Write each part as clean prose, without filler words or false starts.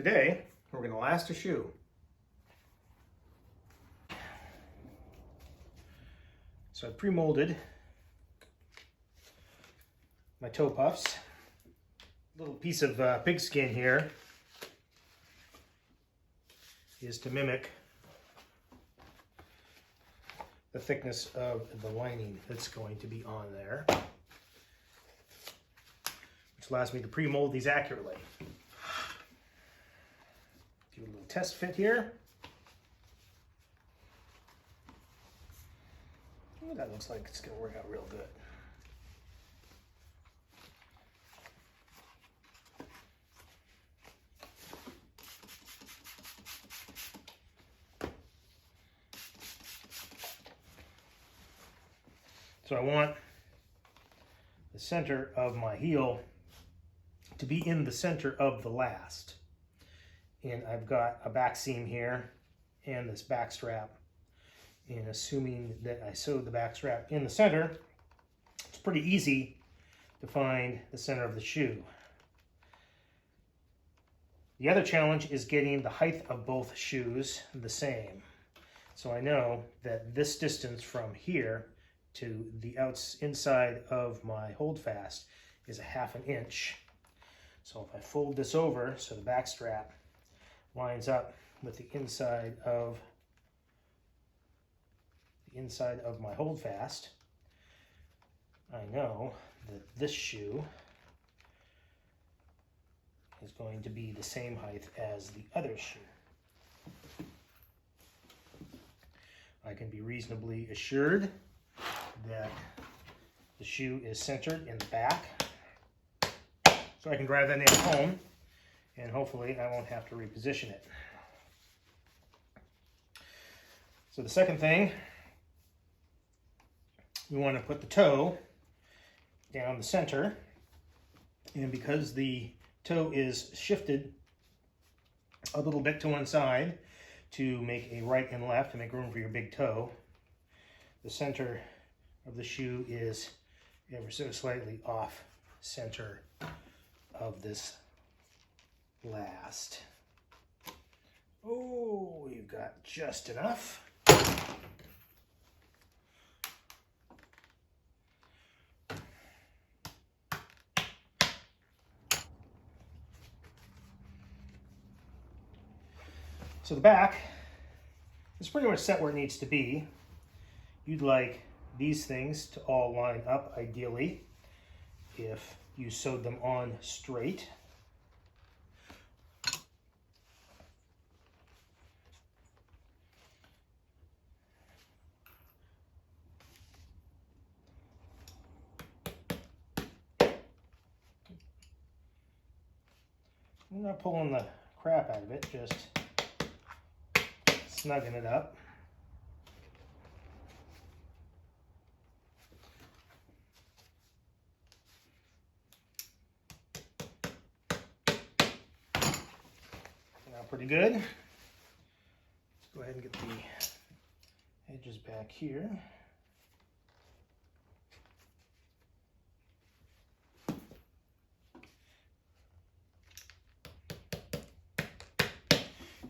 Today, we're going to last a shoe. So I pre-molded my toe puffs. Little piece of pigskin here is to mimic the thickness of the lining that's going to be on there, which allows me to pre-mold these accurately. Do a little test fit here. Oh, that looks like it's going to work out real good. So I want the center of my heel to be in the center of the last. And I've got a back seam here and this back strap. And assuming that I sewed the back strap in the center, it's pretty easy to find the center of the shoe. The other challenge is getting the height of both shoes the same. So I know that this distance from here to the inside of my holdfast is a 1/2 inch. So if I fold this over so the back strap lines up with the inside of my holdfast, I know that this shoe is going to be the same height as the other shoe. I can be reasonably assured that the shoe is centered in the back, so I can drive that nail home and hopefully I won't have to reposition it. So the second thing, we want to put the toe down the center, and because the toe is shifted a little bit to one side to make a right and left to make room for your big toe, the center of the shoe is ever so slightly off center of this last. Oh, you've got just enough. So the back is pretty much set where it needs to be. You'd like these things to all line up ideally if you sewed them on straight. I'm not pulling the crap out of it, just snugging it up. Now pretty good. Let's go ahead and get the edges back here.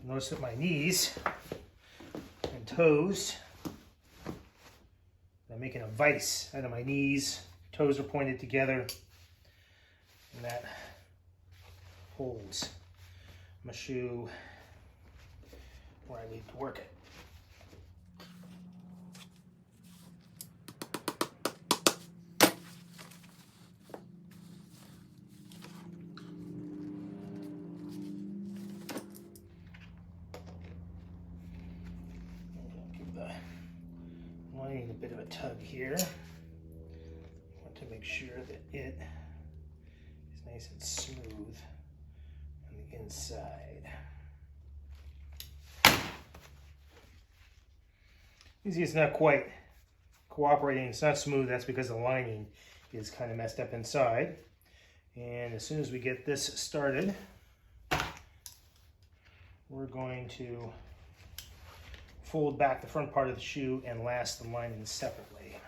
Notice that my knees and toes, I'm making a vise out of my knees. Toes are pointed together, and that holds my shoe where I need to work it. Lining a bit of a tug here. I want to make sure that it is nice and smooth on the inside. You see, it's not quite cooperating. It's not smooth. That's because the lining is kind of messed up inside. And as soon as we get this started, we're going to fold back the front part of the shoe and last the lining separately.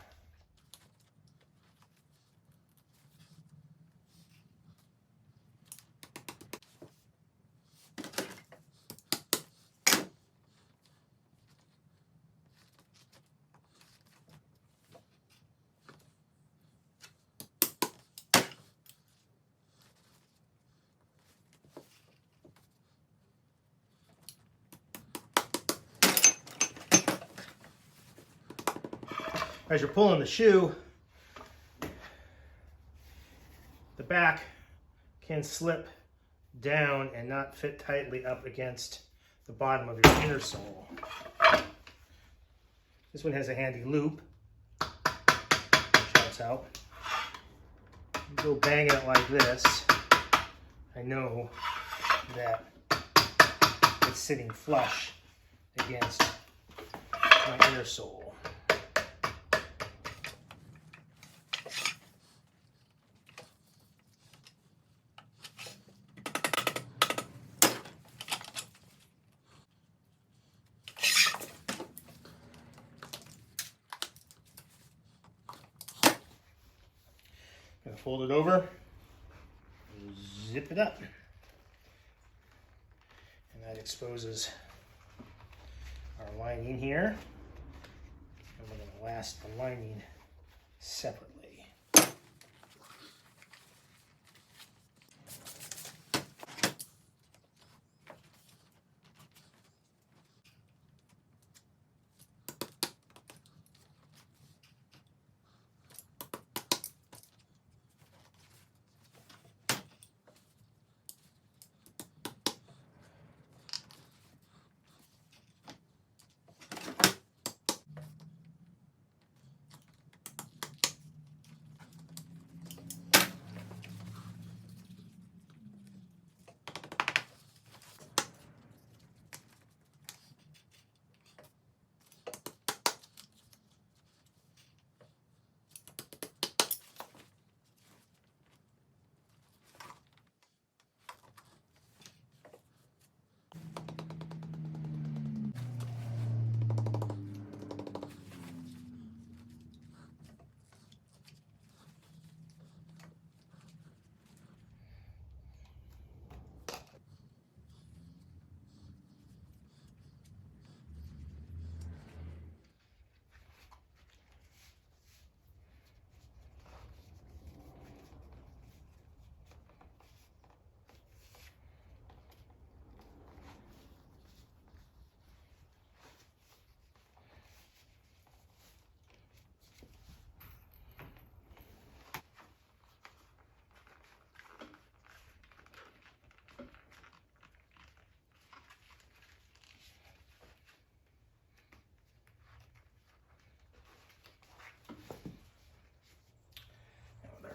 as you're pulling the shoe, the back can slip down and not fit tightly up against the bottom of your inner sole. This one has a handy loop, which helps out. You go banging it like this, I know that it's sitting flush against my inner sole. Gonna fold it over, zip it up, and that exposes our lining here. And we're gonna last the lining separately.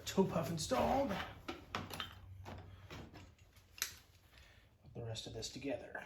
Toe puff installed. Put the rest of this together.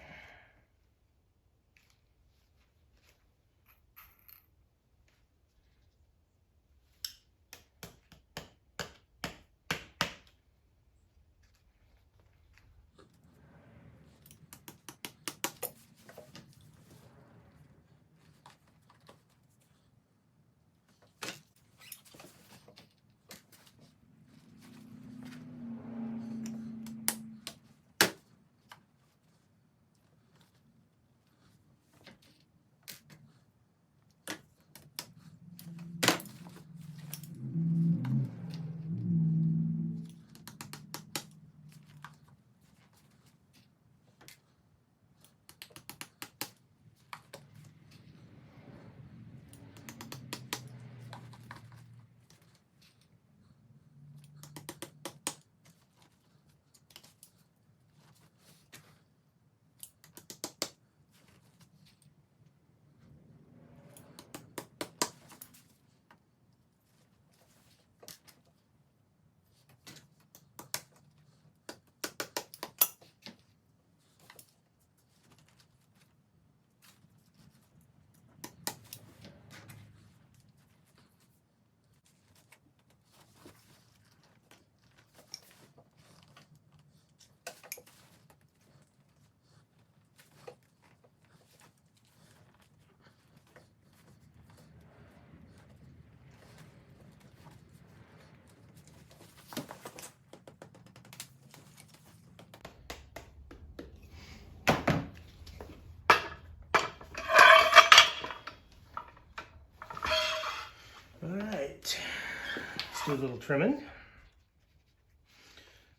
Let's do a little trimming.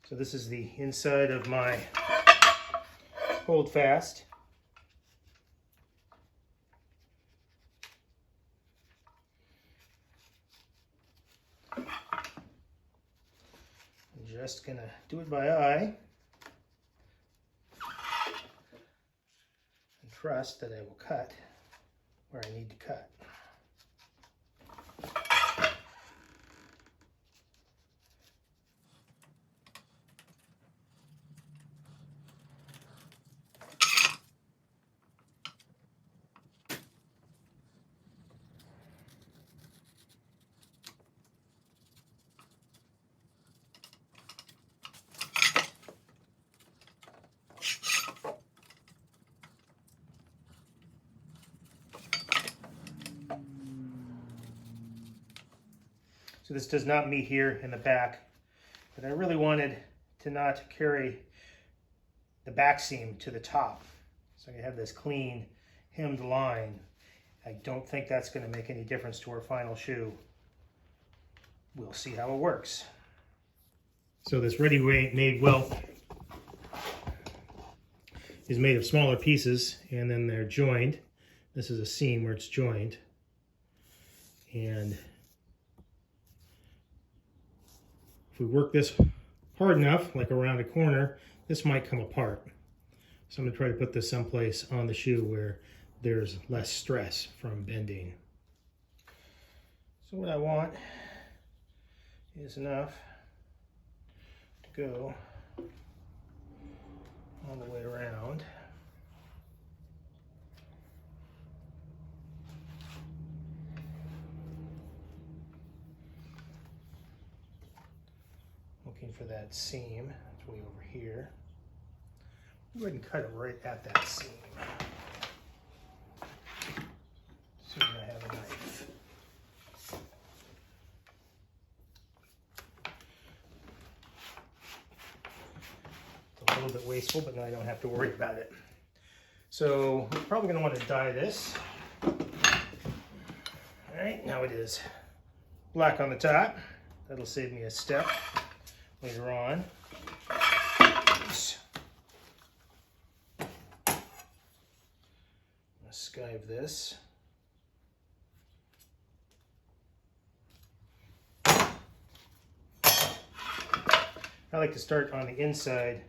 So this is the inside of my Holdfast. just gonna do it by eye and trust that I will cut where I need to cut. So this does not meet here in the back, but I really wanted to not carry the back seam to the top. So I have this clean hemmed line. I don't think that's going to make any difference to our final shoe. We'll see how it works. So this ready-made welt is made of smaller pieces, and then they're joined. This is a seam where it's joined. And if we work this hard enough, like around a corner, this might come apart. So I'm going to try to put this someplace on the shoe where there's less stress from bending. So what I want is enough to go all the way around. Looking for that seam. It's way over here. Go ahead and cut it right at that seam. Assuming I have a knife. It's a little bit wasteful, but now I don't have to worry about it. So I'm probably going to want to dye this. All right, now it is black on the top. That'll save me a step later on. Skive this. I like to start on the inside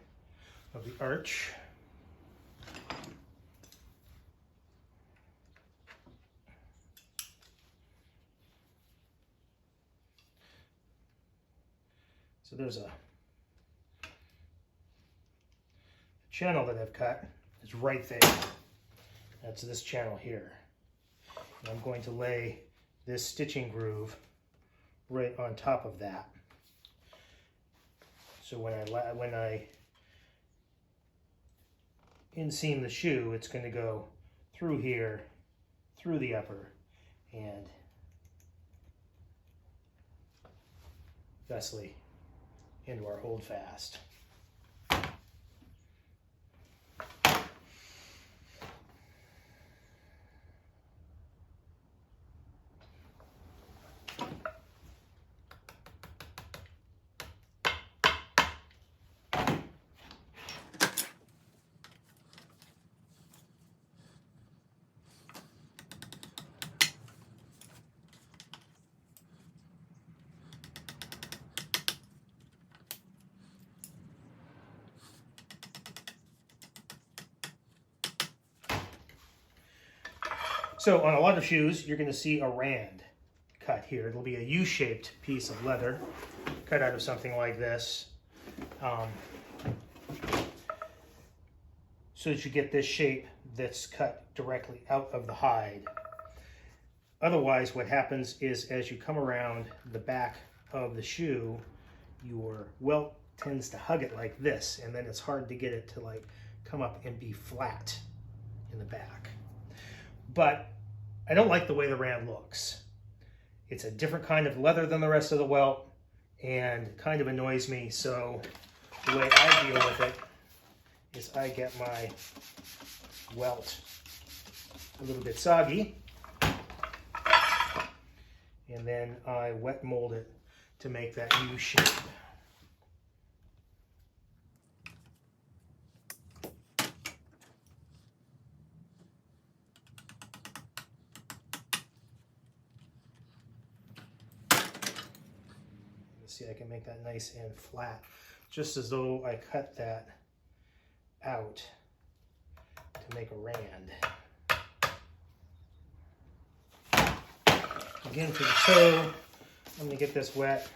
of the arch. So there's a channel that I've cut. It's right there. That's this channel here. And I'm going to lay this stitching groove right on top of that. So when I inseam the shoe, it's going to go through here, through the upper, and thusly into our holdfast. So on a lot of shoes, you're going to see a rand cut here. It'll be a U-shaped piece of leather cut out of something like this. So that you get this shape that's cut directly out of the hide. Otherwise, what happens is as you come around the back of the shoe, your welt tends to hug it like this, and then it's hard to get it to like come up and be flat in the back. But I don't like the way the rand looks. It's a different kind of leather than the rest of the welt and kind of annoys me. So the way I deal with it is I get my welt a little bit soggy and then I wet mold it to make that U shape. see, I can make that nice and flat, just as though I cut that out to make a rand. Again, for the toe, I'm going to get this wet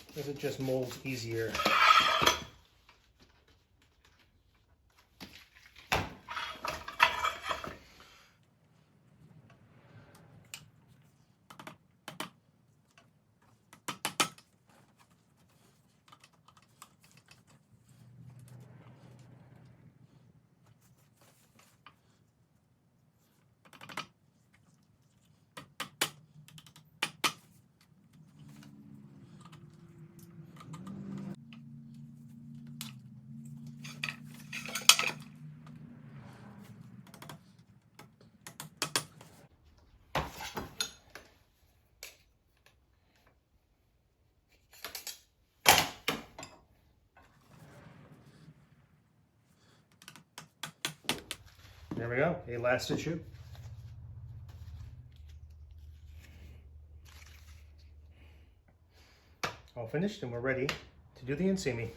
because it just molds easier. There we go, a last shoe. All finished, and we're ready to do the inseaming.